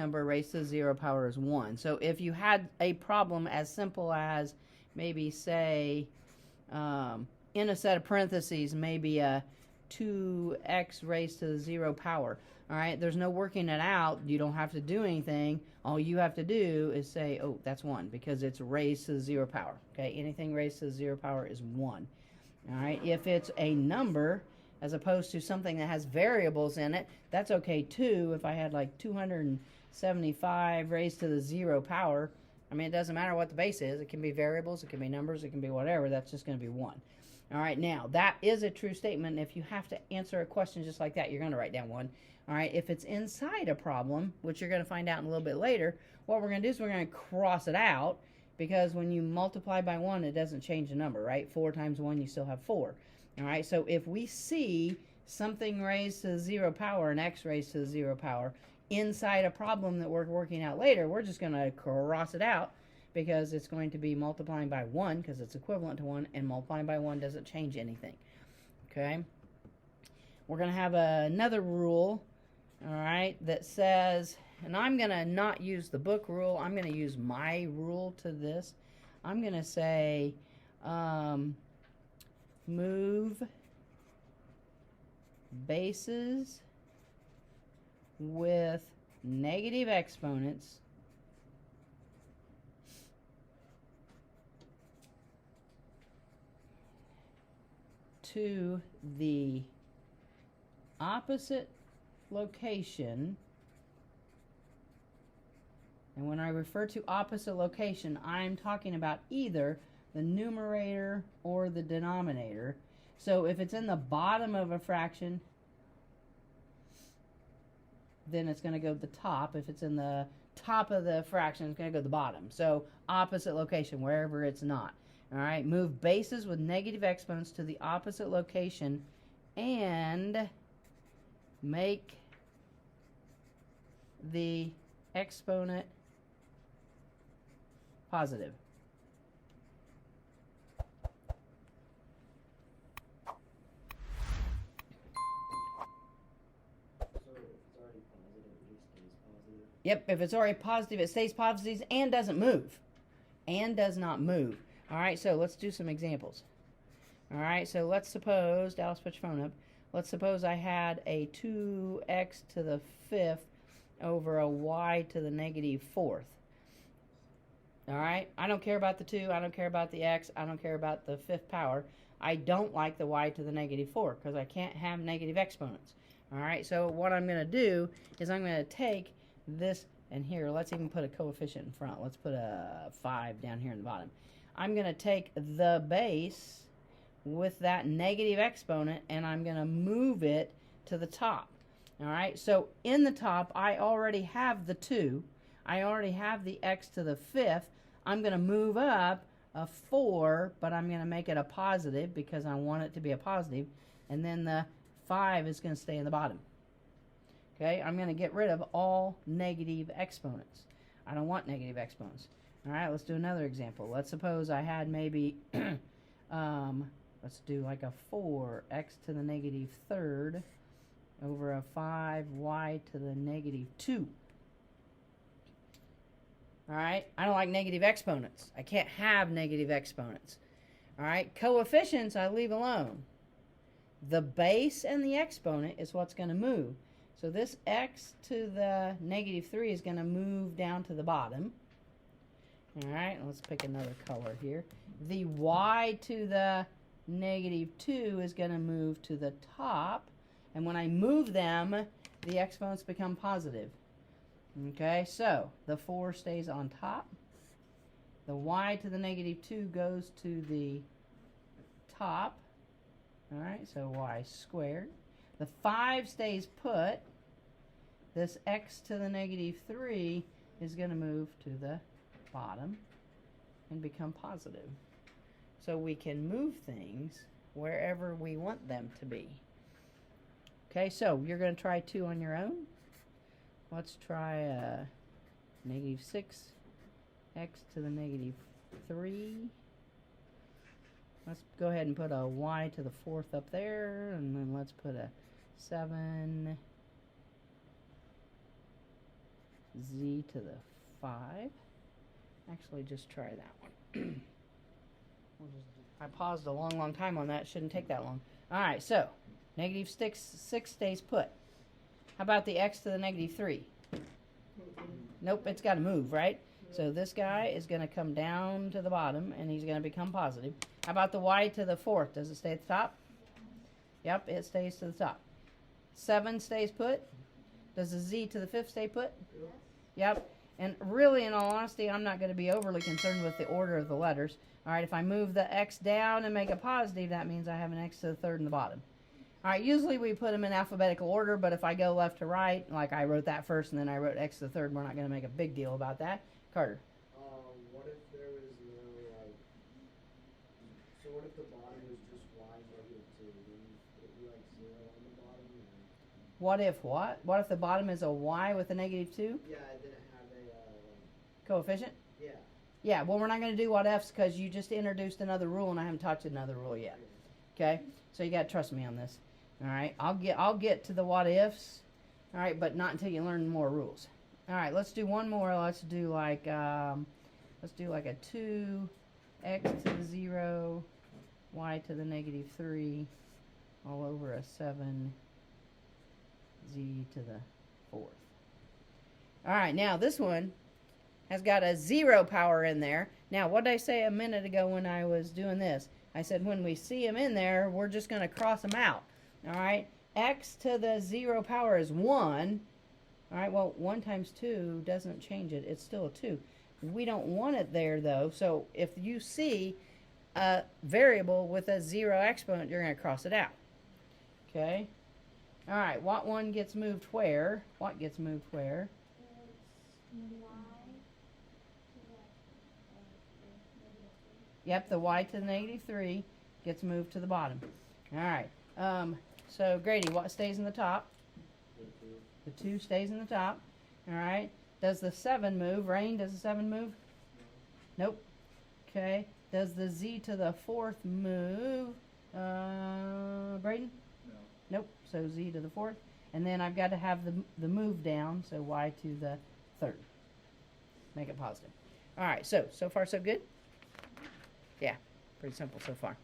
number raised to the 0 power is 1. So if you had a problem as simple as maybe say in a set of parentheses, maybe a 2x raised to the 0 power. All right, there's no working it out. You don't have to do anything. All you have to do is say, oh, that's 1 because it's raised to the 0 power. Okay, anything raised to the 0 power is 1. All right, if it's a number as opposed to something that has variables in it, that's okay too. If I had like 275 raised to the 0 power, I mean, it doesn't matter what the base is. It can be variables, it can be numbers, it can be whatever. That's just going to be 1. All right, now that is a true statement. If you have to answer a question just like that, you're going to write down 1. All right, if it's inside a problem, which you're going to find out in a little bit later, what we're going to do is we're going to cross it out, because when you multiply by 1, it doesn't change the number, right? 4 times 1, you still have 4. All right, so if we see something raised to the 0 power, an x raised to the 0 power, inside a problem that we're working out later, we're just going to cross it out, because it's going to be multiplying by 1 because it's equivalent to 1, and multiplying by 1 doesn't change anything. Okay? We're going to have another rule, all right, that says, and I'm going to not use the book rule, I'm going to use my rule to this. I'm going to say move bases with negative exponents to the opposite location. And when I refer to opposite location, I'm talking about either the numerator or the denominator. So if it's in the bottom of a fraction, then it's going to go to the top. If it's in the top of the fraction, it's going to go to the bottom. So opposite location, wherever it's not. All right, move bases with negative exponents to the opposite location and make the exponent positive. Yep, if it's already positive, it stays positive and doesn't move. And does not move. All right, so let's do some examples. All right, so let's suppose, Dallas, put your phone up. Let's suppose I had a 2x to the 5th over a y to the negative 4th. All right, I don't care about the 2, I don't care about the x, I don't care about the 5th power. I don't like the y to the negative 4 because I can't have negative exponents. All right, so what I'm going to do is I'm going to take this, and here, let's even put a coefficient in front. Let's put a 5 down here in the bottom. I'm going to take the base with that negative exponent, and I'm going to move it to the top. All right, so in the top, I already have the 2. I already have the x to the 5th. I'm going to move up a 4, but I'm going to make it a positive because I want it to be a positive. And then the 5 is going to stay in the bottom. Okay, I'm going to get rid of all negative exponents. I don't want negative exponents. All right, let's do another example. Let's suppose I had maybe, let's do like a 4x to the negative 3rd over a 5y to the negative 2. All right, I don't like negative exponents. I can't have negative exponents. All right, coefficients I leave alone. The base and the exponent is what's going to move. So this x to the negative 3 is going to move down to the bottom. All right, let's pick another color here. The y to the negative 2 is going to move to the top. And when I move them, the exponents become positive. Okay, so the 4 stays on top. The y to the negative 2 goes to the top. All right, so y squared. The 5 stays put. This x to the negative 3 is going to move to the bottom and become positive. So we can move things wherever we want them to be. Okay, so you're going to try 2 on your own. Let's try negative 6x to the negative 3. Let's go ahead and put a y to the 4th up there, and then let's put a 7 z to the 5. Actually, just try that one. I paused a long time on that. Shouldn't take that long. All right, so negative 6 stays put. How about the x to the negative 3? Nope, it's got to move, right? So this guy is going to come down to the bottom, and he's going to become positive. How about the y to the 4th? Does it stay at the top? Yep, it stays to the top. 7 stays put. Does the z to the 5th stay put? Yep. And really, in all honesty, I'm not going to be overly concerned with the order of the letters. All right, if I move the x down and make a positive, that means I have an x to the 3rd in the bottom. All right, usually we put them in alphabetical order, but if I go left to right, like I wrote that first and then I wrote x to the 3rd, we're not going to make a big deal about that. Carter. What if there was no, so what if the bottom was just y negative 2? Then it'd be like 0 on the bottom? Or? What if what? What if the bottom is a y with a negative 2? Yeah, it didn't have a, coefficient? yeah. Yeah, well, we're not going to do what ifs because you just introduced another rule and I haven't taught you another rule yet. Okay? So you got to trust me on this. All right? I'll get to the what ifs. All right, but not until you learn more rules. All right, let's do one more. Let's do like a 2 x to the 0, y to the negative 3, all over a 7, z to the 4th. All right, now this one has got a 0 power in there. Now, what did I say a minute ago when I was doing this? I said when we see them in there, we're just going to cross them out. All right, x to the 0 power is 1. All right, well, 1 times 2 doesn't change it. It's still a 2. We don't want it there, though. So if you see a variable with a 0 exponent, you're going to cross it out. Okay? All right, what one gets moved where? What gets moved where? Yep, the y to the negative 3 gets moved to the bottom. All right. So, Grady, what stays in the top? The 2 stays in the top. All right. Does the 7 move? Rain, does the 7 move? Nope. Okay. Does the z to the 4th move? Braden? No. Nope. So z to the 4th. And then I've got to have the move down, so y to the 3rd. Make it positive. All right. So far so good? Yeah. Pretty simple so far.